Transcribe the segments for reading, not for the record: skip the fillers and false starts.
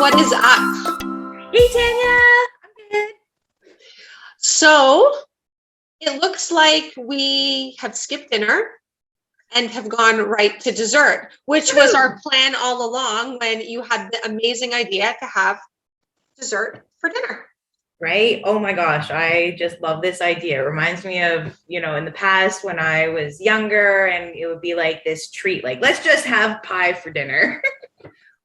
what is up? Hey, Tanya. I'm good. So it looks like we have skipped dinner and have gone right to dessert, which was our plan all along when you had the amazing idea to have dessert for dinner. Right? Oh my gosh, I just love this idea. It reminds me of, in the past when I was younger and it would be like this treat, like, let's just have pie for dinner.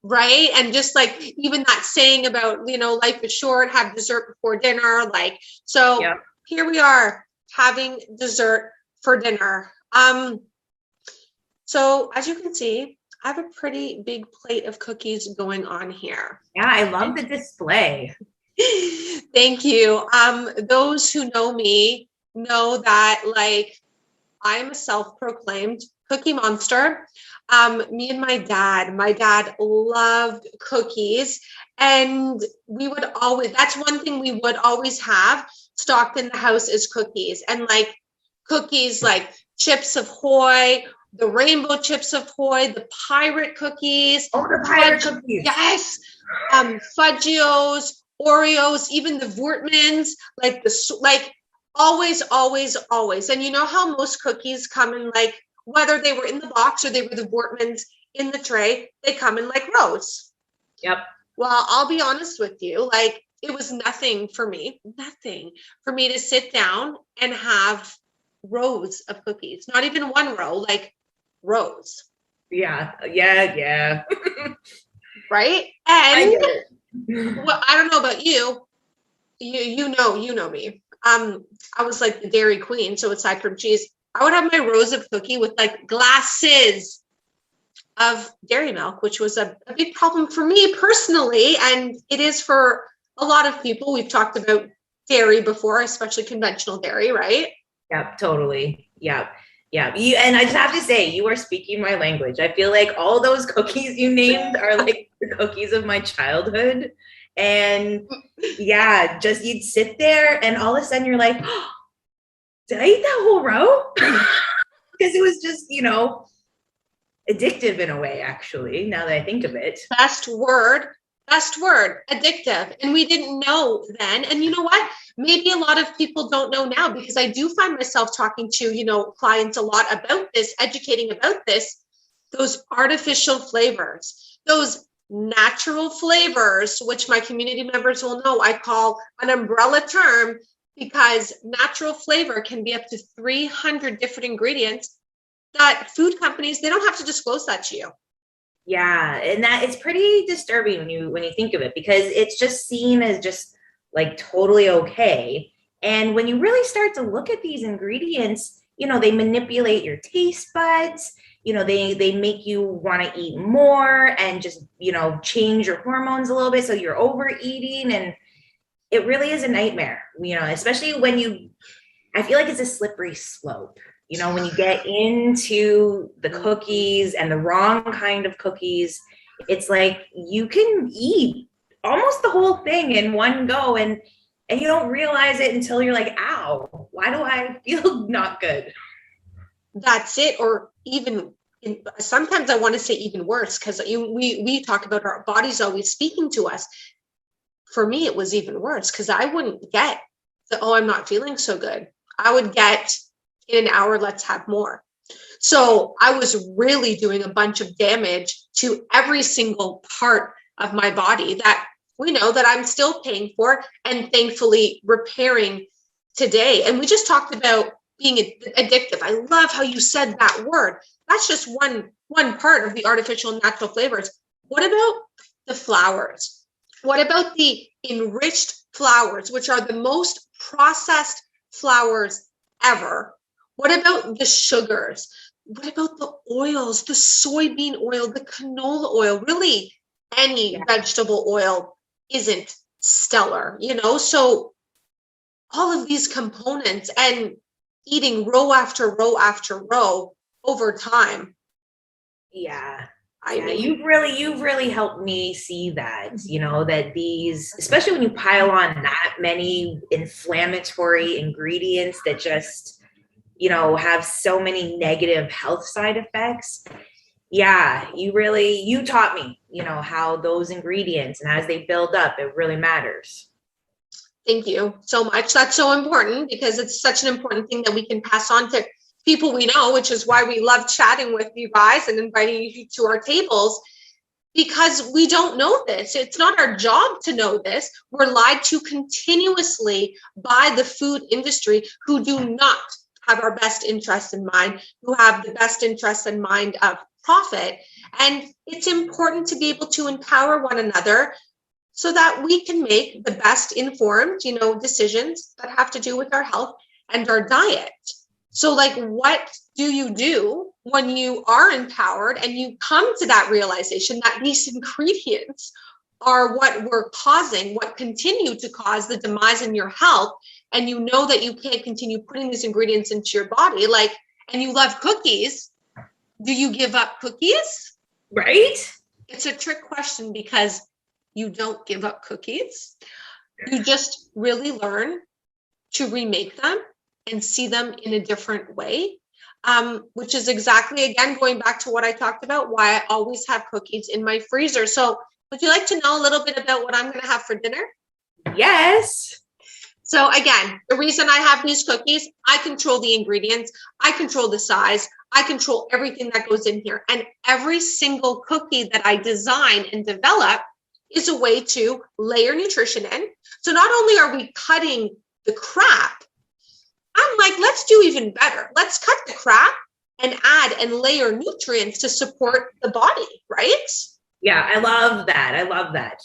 Right. And just like even that saying about, life is short, have dessert before dinner. So Yep. Here we are having dessert for dinner. So as you can see, I have a pretty big plate of cookies going on here. Yeah, I love the display. Thank you. Those who know me know that I'm a self-proclaimed cookie monster. Me and my dad loved cookies, and that's one thing we would always have stocked in the house is cookies, and cookies like Chips Ahoy, the rainbow Chips Ahoy, the pirate cookies. Oh, the pirate cookies. Yes. Fudgios, Oreos, even the Voortmans, always, always, always. And you know how most cookies come in whether they were in the box or they were the Voortmans in the tray, they come in rows. Yep. Well, I'll be honest with you, it was nothing for me to sit down and have rows of cookies, not even one row, rows. Yeah. Right? And well, I don't know about you. You know me. I was like the dairy queen. So aside from cheese, I would have my rows of cookie with glasses of dairy milk, which was a big problem for me personally. And it is for a lot of people. We've talked about dairy before, especially conventional dairy, right? Yep, totally. Yep. Yeah. And I just have to say, you are speaking my language. I feel like all those cookies you named are like the cookies of my childhood. And yeah, just you'd sit there and all of a sudden you're like, oh, did I eat that whole row? Because it was just, addictive in a way, actually, now that I think of it. Best word, addictive. And we didn't know then. And you know what? Maybe a lot of people don't know now, because I do find myself talking to, clients a lot about this, educating about this, those artificial flavors, those natural flavors, which my community members will know I call an umbrella term, because natural flavor can be up to 300 different ingredients that food companies, they don't have to disclose that to you. Yeah, and that it's pretty disturbing when you think of it, because it's just seen as just totally okay. And when you really start to look at these ingredients, they manipulate your taste buds. They make you want to eat more and just, change your hormones a little bit. So you're overeating, and it really is a nightmare, especially when I feel like it's a slippery slope. When you get into the cookies and the wrong kind of cookies, it's like you can eat almost the whole thing in one go, and you don't realize it until you're like, ow, why do I feel not good? That's it. Or even sometimes I want to say even worse, because we talk about our bodies always speaking to us. For me, it was even worse, because I wouldn't get I'm not feeling so good. I would get, in an hour, let's have more. So I was really doing a bunch of damage to every single part of my body that we know that I'm still paying for and thankfully repairing today. And we just talked about being addictive. I love how you said that word. That's just one part of the artificial and natural flavors. What about the flours? What about the enriched flours, which are the most processed flours ever? What about the sugars? What about the oils, the soybean oil, the canola oil? Really, any vegetable oil isn't stellar, So all of these components, and eating row after row after row over time. Yeah. I mean, you've really helped me see that, that these, especially when you pile on that many inflammatory ingredients that just, have so many negative health side effects, Yeah, you taught me, how those ingredients and as they build up, it really matters. Thank you so much. That's so important because it's such an important thing that we can pass on to people we know, which is why we love chatting with you guys and inviting you to our tables, because we don't know this. It's not our job to know this. We're lied to continuously by the food industry, who do not have our best interests in mind, who have the best interests in mind of profit. And it's important to be able to empower one another so that we can make the best informed, decisions that have to do with our health and our diet. So like, what do you do when you are empowered and you come to that realization that these ingredients are what continue to cause the demise in your health, and you know that you can't continue putting these ingredients into your body, and you love cookies, do you give up cookies? Right? It's a trick question, because you don't give up cookies. You just really learn to remake them and see them in a different way, which is exactly, again, going back to what I talked about, why I always have cookies in my freezer. So would you like to know a little bit about what I'm going to have for dinner? Yes. So again, the reason I have these cookies, I control the ingredients, I control the size, I control everything that goes in here. And every single cookie that I design and develop is a way to layer nutrition in. So not only are we cutting the crap, I'm like, let's do even better. Let's cut the crap and add and layer nutrients to support the body, right? Yeah, I love that. I love that.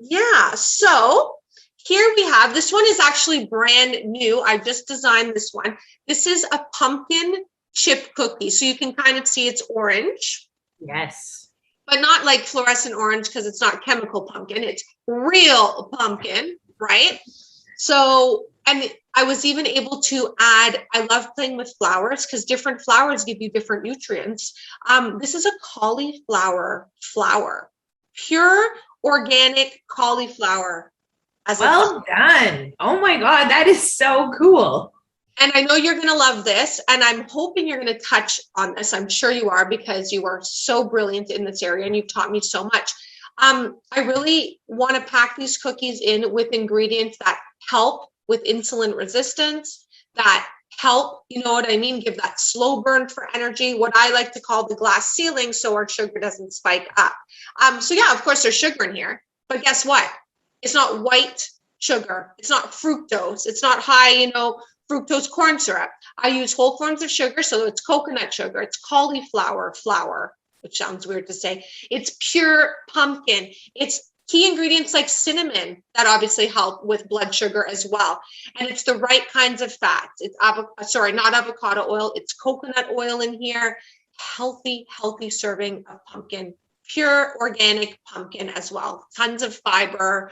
Yeah, so here we have, this one is actually brand new. I just designed this one. This is a pumpkin chip cookie. So you can kind of see it's orange. Yes. But not like fluorescent orange, because it's not chemical pumpkin. It's real pumpkin, right? So, and I was even able to add, I love playing with flowers because different flowers give you different nutrients. This is a cauliflower flower, pure organic cauliflower. Well done. Oh my God, that is so cool. And I know you're going to love this, and I'm hoping you're going to touch on this. I'm sure you are, because you are so brilliant in this area and you've taught me so much. I really want to pack these cookies in with ingredients that help with insulin resistance, that help, you know what I mean, give that slow burn for energy, what I like to call the glass ceiling, so our sugar doesn't spike up. So yeah, of course there's sugar in here, but guess what? It's not white sugar. It's not fructose. It's not high, fructose corn syrup. I use whole forms of sugar, so it's coconut sugar, it's cauliflower flour, which sounds weird to say. It's pure pumpkin. It's key ingredients like cinnamon that obviously help with blood sugar as well. And it's the right kinds of fats. It's not avocado oil. It's coconut oil in here. Healthy serving of pumpkin, pure organic pumpkin as well. Tons of fiber,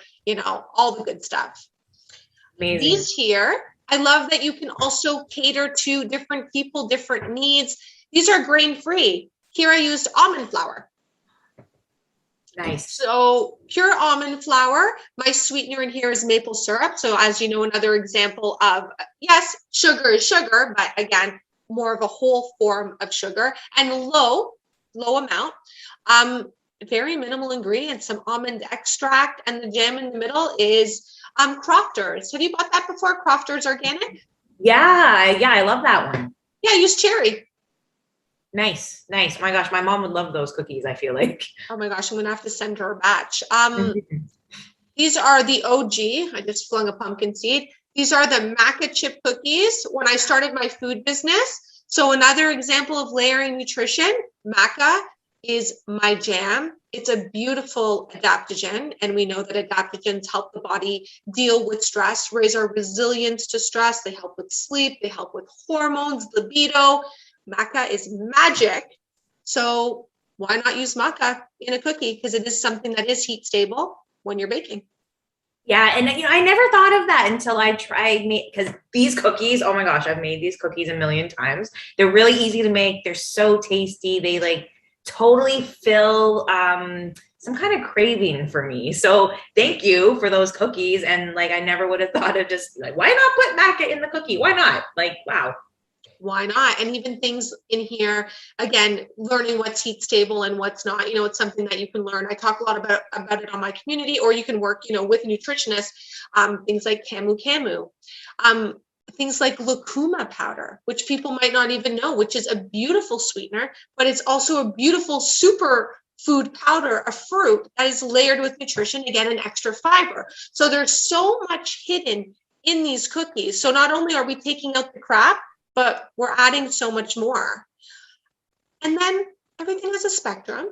all the good stuff. Amazing. These here, I love that you can also cater to different people, different needs. These are grain-free. Here I used almond flour. Nice. So pure almond flour. My sweetener in here is maple syrup. So as you know, another example of, yes, sugar is sugar, but again, more of a whole form of sugar, and low amount. Very minimal ingredients, some almond extract, and the jam in the middle is Crofters. Have you bought that before? Crofters Organic? Yeah, I love that one. Yeah, use cherry. Nice. Oh my gosh, my mom would love those cookies, I feel like. Oh my gosh, I'm gonna have to send her a batch. These are the OG. I just flung a pumpkin seed. These are the maca chip cookies when I started my food business. So another example of layering nutrition, maca is my jam. It's a beautiful adaptogen, and we know that adaptogens help the body deal with stress, raise our resilience to stress. They help with sleep, they help with hormones, libido. Maca is magic. So why not use maca in a cookie? Because it is something that is heat stable when you're baking. Yeah, and I never thought of that until I tried because these cookies, oh my gosh, I've made these cookies a million times. They're really easy to make. They're so tasty. They totally fill some kind of craving for me. So thank you for those cookies. And I never would have thought of just why not put maca in the cookie? Why not? Wow. why not? And even things in here, again, learning what's heat stable and what's not, it's something that you can learn. I talk a lot about it on my community, or you can work, with nutritionists, things like camu, things like lucuma powder, which people might not even know, which is a beautiful sweetener, but it's also a beautiful super food powder, a fruit that is layered with nutrition, again, and extra fiber. So there's so much hidden in these cookies. So not only are we taking out the crap, but we're adding so much more. And then everything has a spectrum.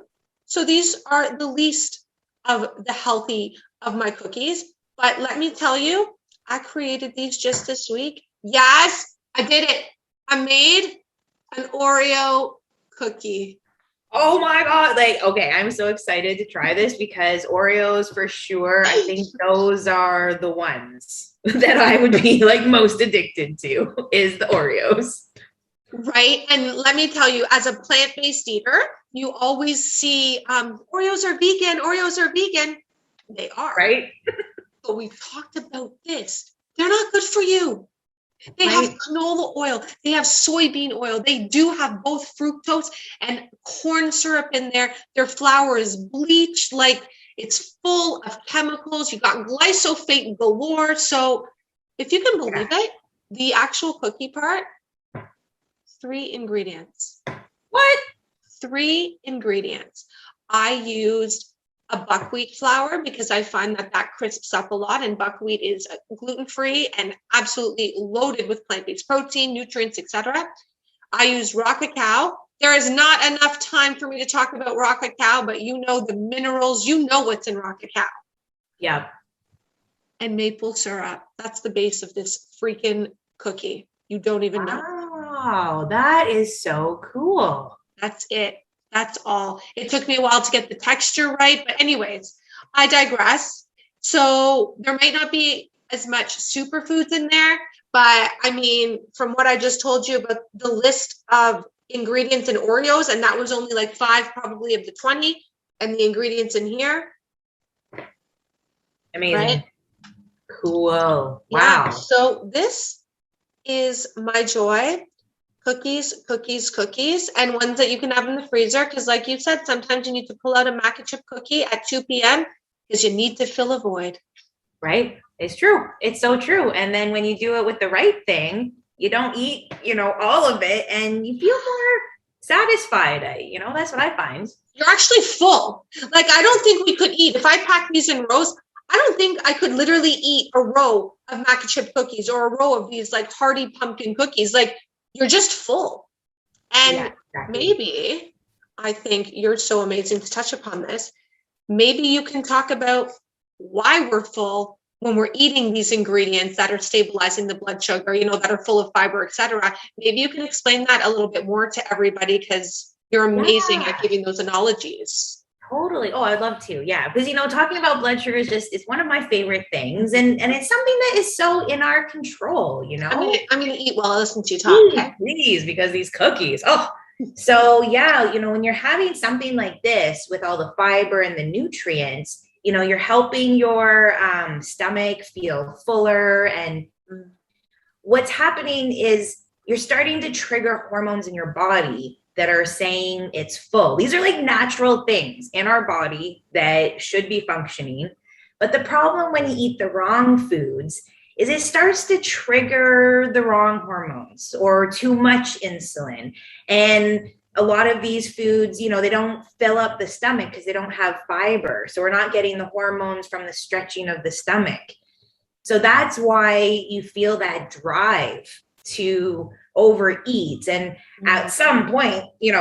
So these are the least of the healthy of my cookies. But let me tell you, I created these just this week. Yes, I did it. I made an Oreo cookie. Oh my God. Like, okay, I'm so excited to try this because Oreos for sure. I think those are the ones that I would be like most addicted to is the Oreos. Right. And let me tell you, as a plant-based eater, you always see Oreos are vegan. Oreos are vegan. They are. Right. But we've talked about this. They're not good for you. They have canola oil. They have soybean oil. They do have both fructose and corn syrup in there. Their flour is bleached, like it's full of chemicals. You got glyphosate galore. So if you can believe it, the actual cookie part, 3 ingredients. What? 3 ingredients. I used a buckwheat flour because I find that crisps up a lot, and buckwheat is gluten-free and absolutely loaded with plant-based protein, nutrients, etc. I use raw cacao. There is not enough time for me to talk about raw cacao, but the minerals, what's in raw cacao. Yeah. And maple syrup. That's the base of this freaking cookie. You don't even know. Wow, that is so cool. That's it. That's all. It took me a while to get the texture right. But anyways, I digress. So there might not be as much superfoods in there. But I mean, from what I just told you about the list of ingredients in Oreos, and that was only like 5 probably of the 20, and the ingredients in here. Amazing. Right? Cool. Yeah. Wow. So this is my joy. Cookies, and ones that you can have in the freezer. Because like you said, sometimes you need to pull out a mac and chip cookie at 2 p.m. because you need to fill a void. Right. It's true. It's so true. And then when you do it with the right thing, you don't eat, all of it, and you feel more satisfied. That's what I find. You're actually full. Like, I don't think we could eat. If I packed these in rows, I don't think I could literally eat a row of mac and chip cookies or a row of these like hearty pumpkin cookies. Like, you're just full. And maybe, I think you're so amazing to touch upon this. Maybe you can talk about why we're full when we're eating these ingredients that are stabilizing the blood sugar, that are full of fiber, etc. Maybe you can explain that a little bit more to everybody, because you're amazing at giving those analogies. Totally. Oh, I'd love to. Yeah. Because, talking about blood sugar is it's one of my favorite things. And it's something that is so in our control, I'm going to eat while I listen to you talk. Please, because these cookies. Oh, so yeah, when you're having something like this with all the fiber and the nutrients, you're helping your stomach feel fuller. And what's happening is you're starting to trigger hormones in your body that are saying it's full. These are like natural things in our body that should be functioning. But the problem when you eat the wrong foods is it starts to trigger the wrong hormones or too much insulin. And a lot of these foods, they don't fill up the stomach because they don't have fiber. So we're not getting the hormones from the stretching of the stomach. So that's why you feel that drive to overeat. And at some point, in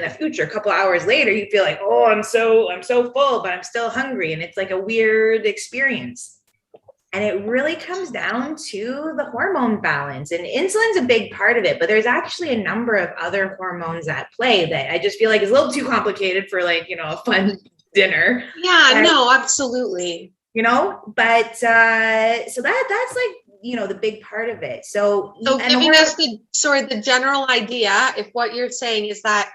the future, a couple of hours later, you feel like, oh, I'm so full, but I'm still hungry. And it's like a weird experience. And it really comes down to the hormone balance, and insulin's a big part of it, but there's actually a number of other hormones at play that I just feel like is a little too complicated for a fun dinner. Yeah, no, absolutely. But so that's like, the big part of it. So giving us the general idea, if what you're saying is that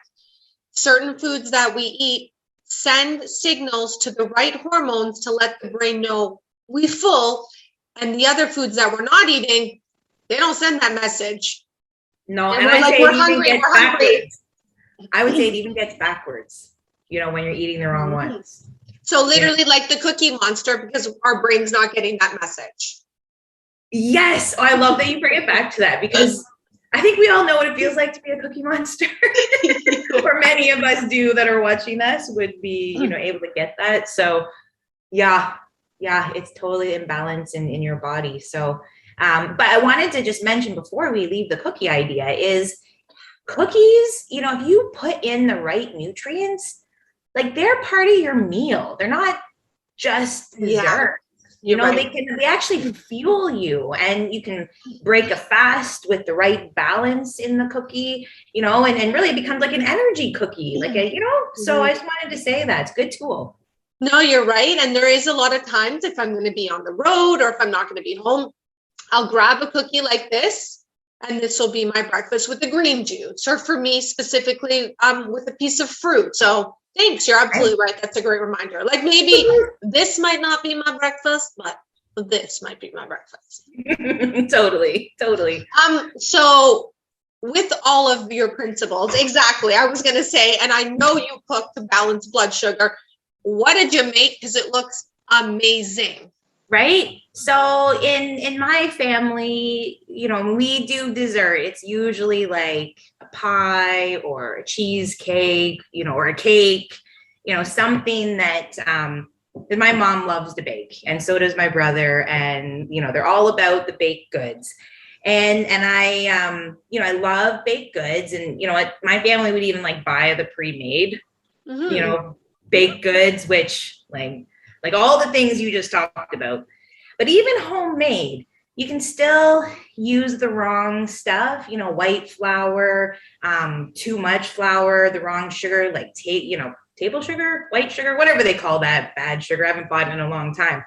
certain foods that we eat send signals to the right hormones to let the brain know we full, and the other foods that we're not eating, they don't send that message. No, And and we're I like, say we're it even hungry, gets we're hungry. backwards. I would say it even gets backwards, when you're eating the wrong ones. So literally like the Cookie Monster, because our brain's not getting that message. Yes. Oh, I love that you bring it back to that, because I think we all know what it feels like to be a cookie monster. Or many of us do that are watching us would be, able to get that. So yeah, it's totally imbalance in your body. So, but I wanted to just mention before we leave the cookie idea is cookies, if you put in the right nutrients, like they're part of your meal. They're not just dessert. Right. They actually fuel you, and you can break a fast with the right balance in the cookie, and really it becomes like an energy cookie, like so I just wanted to say that it's a good tool. No, you're right. And there is a lot of times if I'm going to be on the road or if I'm not going to be home, I'll grab a cookie like this, and this will be my breakfast with the green juice, or for me specifically, with a piece of fruit. So thanks. You're absolutely right. That's a great reminder. Like maybe this might not be my breakfast, but this might be my breakfast. Totally. So with all of your principles, exactly. I was going to say, and I know you cook to balance blood sugar. What did you make? Because it looks amazing. Right. So in my family, when we do dessert, it's usually like a pie or a cheesecake, or a cake, something that my mom loves to bake, and so does my brother, and they're all about the baked goods. And I I love baked goods, and my family would even like buy the pre-made baked goods, which like all the things you just talked about. But even homemade, you can still use the wrong stuff, white flour, too much flour, the wrong sugar, like table sugar, white sugar, whatever they call that, bad sugar. I haven't bought it in a long time.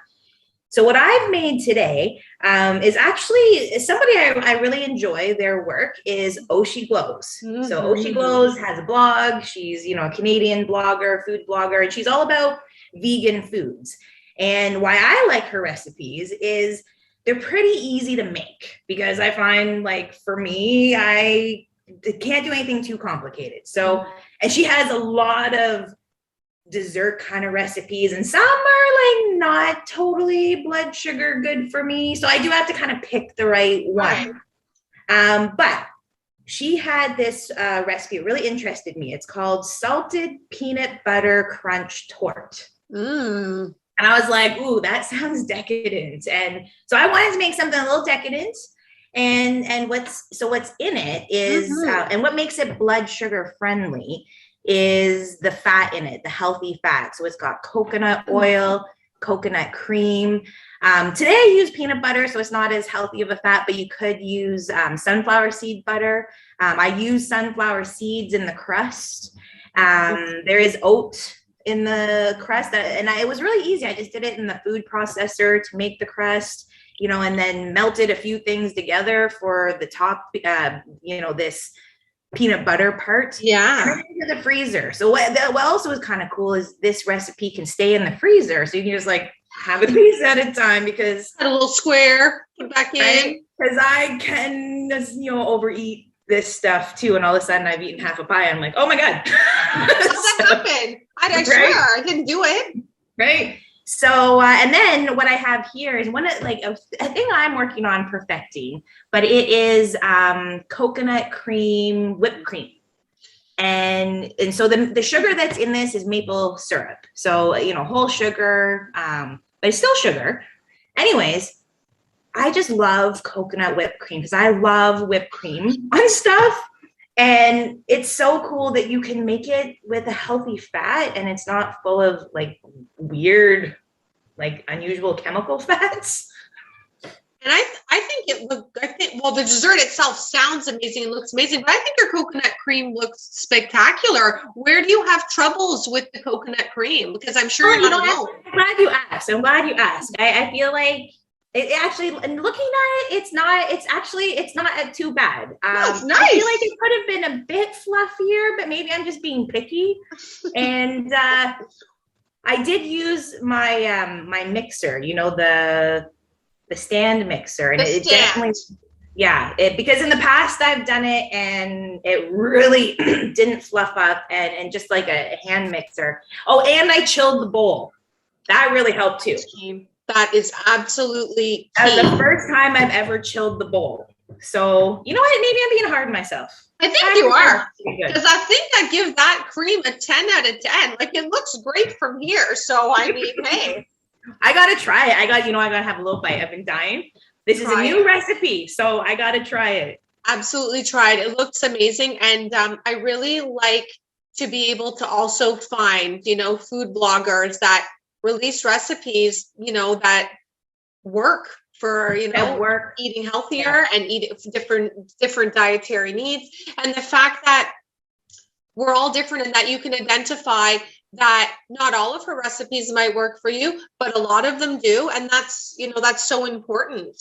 So what I've made today is actually somebody I really enjoy their work is Oshi Glows. Mm-hmm. So Oshi Glows has a blog. She's, a Canadian blogger, food blogger, and she's all about vegan foods. And why I like her recipes is they're pretty easy to make, because I find, like, for me, I can't do anything too complicated. So, and she has a lot of dessert kind of recipes, and some are like not totally blood sugar good for me, so I do have to kind of pick the right one. But she had this recipe. It really interested me. It's called salted peanut butter crunch torte. And I was like, ooh, that sounds decadent. And so I wanted to make something a little decadent. And what's in it is and what makes it blood sugar friendly is the fat in it, the healthy fat. So it's got coconut oil, coconut cream. Today I use peanut butter, so it's not as healthy of a fat, but you could use sunflower seed butter. I use sunflower seeds in the crust. There is oat in the crust, and it was really easy. I just did it in the food processor to make the crust, and then melted a few things together for the top, this peanut butter part. Yeah. Into the freezer. So what also is kind of cool is this recipe can stay in the freezer. So you can just like have a piece at a time, because a little square, put it back in. Because I can overeat this stuff too. And all of a sudden I've eaten half a pie. I'm like, oh my God. How did that happen? I swear I didn't do it. Right. So, and then what I have here is a thing I'm working on perfecting, but it is coconut cream, whipped cream. And so the sugar that's in this is maple syrup. So, whole sugar, but it's still sugar. Anyways, I just love coconut whipped cream because I love whipped cream on stuff. And it's so cool that you can make it with a healthy fat, and it's not full of like weird, like unusual chemical fats. And the dessert itself sounds amazing and looks amazing, but I think your coconut cream looks spectacular. Where do you have troubles with the coconut cream? Because I'm sure you're not alone. I'm glad you asked. I feel like it actually, and looking at it, it's not too bad. It's nice. I feel like it could have been a bit fluffier, but maybe I'm just being picky. And I did use my my mixer, the stand mixer, and it definitely, Yeah, because in the past I've done it and it really didn't fluff up and just like a hand mixer. Oh, and I chilled the bowl. That really helped too. That is absolutely That was key. the first time I've ever chilled the bowl. So, you know what? Maybe I'm being hard on myself. I think you are. Because I think I give that cream a 10 out of 10. Like, it looks great from here. So, I mean, hey. I got to try it. I got to have a little bite. I've been dying. This is a new recipe, so I got to try it. Absolutely try it. It looks amazing. And I really like to be able to also find, food bloggers that release recipes, that work for, eating healthier and eat different dietary needs. And the fact that we're all different and that you can identify that not all of her recipes might work for you, but a lot of them do. And that's so important.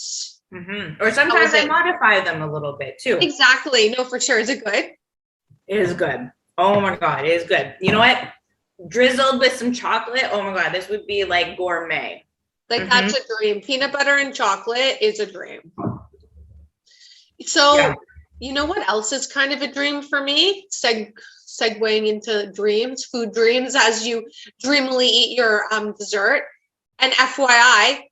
Mm-hmm. Or sometimes I modify them a little bit too. Exactly. No, for sure. Is it good? It is good. Oh my God, it is good. You know what? Drizzled with some chocolate. Oh my God, this would be like gourmet. Like that's a dream. Peanut butter and chocolate is a dream. So, you know what else is kind of a dream for me? Segueing into dreams, food dreams, as you dreamily eat your dessert. And FYI,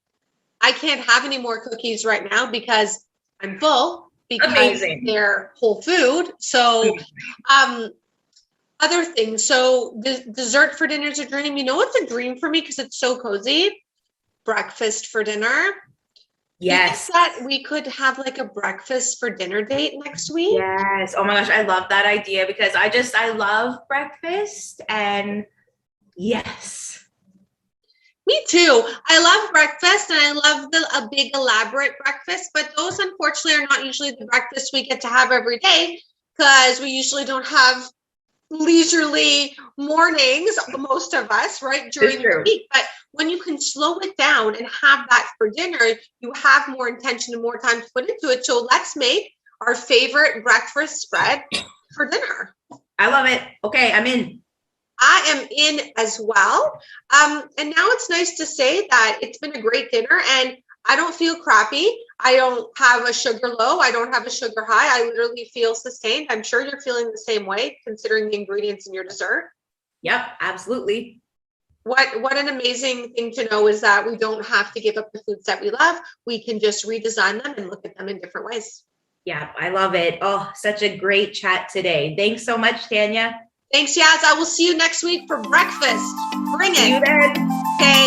I can't have any more cookies right now because I'm full because they're whole food. So, other things. So, the dessert for dinner is a dream. You know what's a dream for me because it's so cozy? Breakfast for dinner. Yes. That we could have like a breakfast for dinner date next week. Yes. Oh my gosh, I love that idea because I love breakfast and yes. Me too. I love breakfast and I love a big elaborate breakfast, but those unfortunately are not usually the breakfast we get to have every day because we usually don't have leisurely mornings, most of us, right, during the week. But when you can slow it down and have that for dinner, you have more intention and more time to put into it. So let's make our favorite breakfast spread for dinner. I love it. Okay, I'm in. I am in as well. And now it's nice to say that it's been a great dinner and I don't feel crappy. I don't have a sugar low. I don't have a sugar high. I literally feel sustained. I'm sure you're feeling the same way considering the ingredients in your dessert. Yep, absolutely. What an amazing thing to know is that we don't have to give up the foods that we love. We can just redesign them and look at them in different ways. Yeah, I love it. Oh, such a great chat today. Thanks so much, Tanya. Thanks, Yaz. I will see you next week for breakfast. Bring it. See you then. Okay.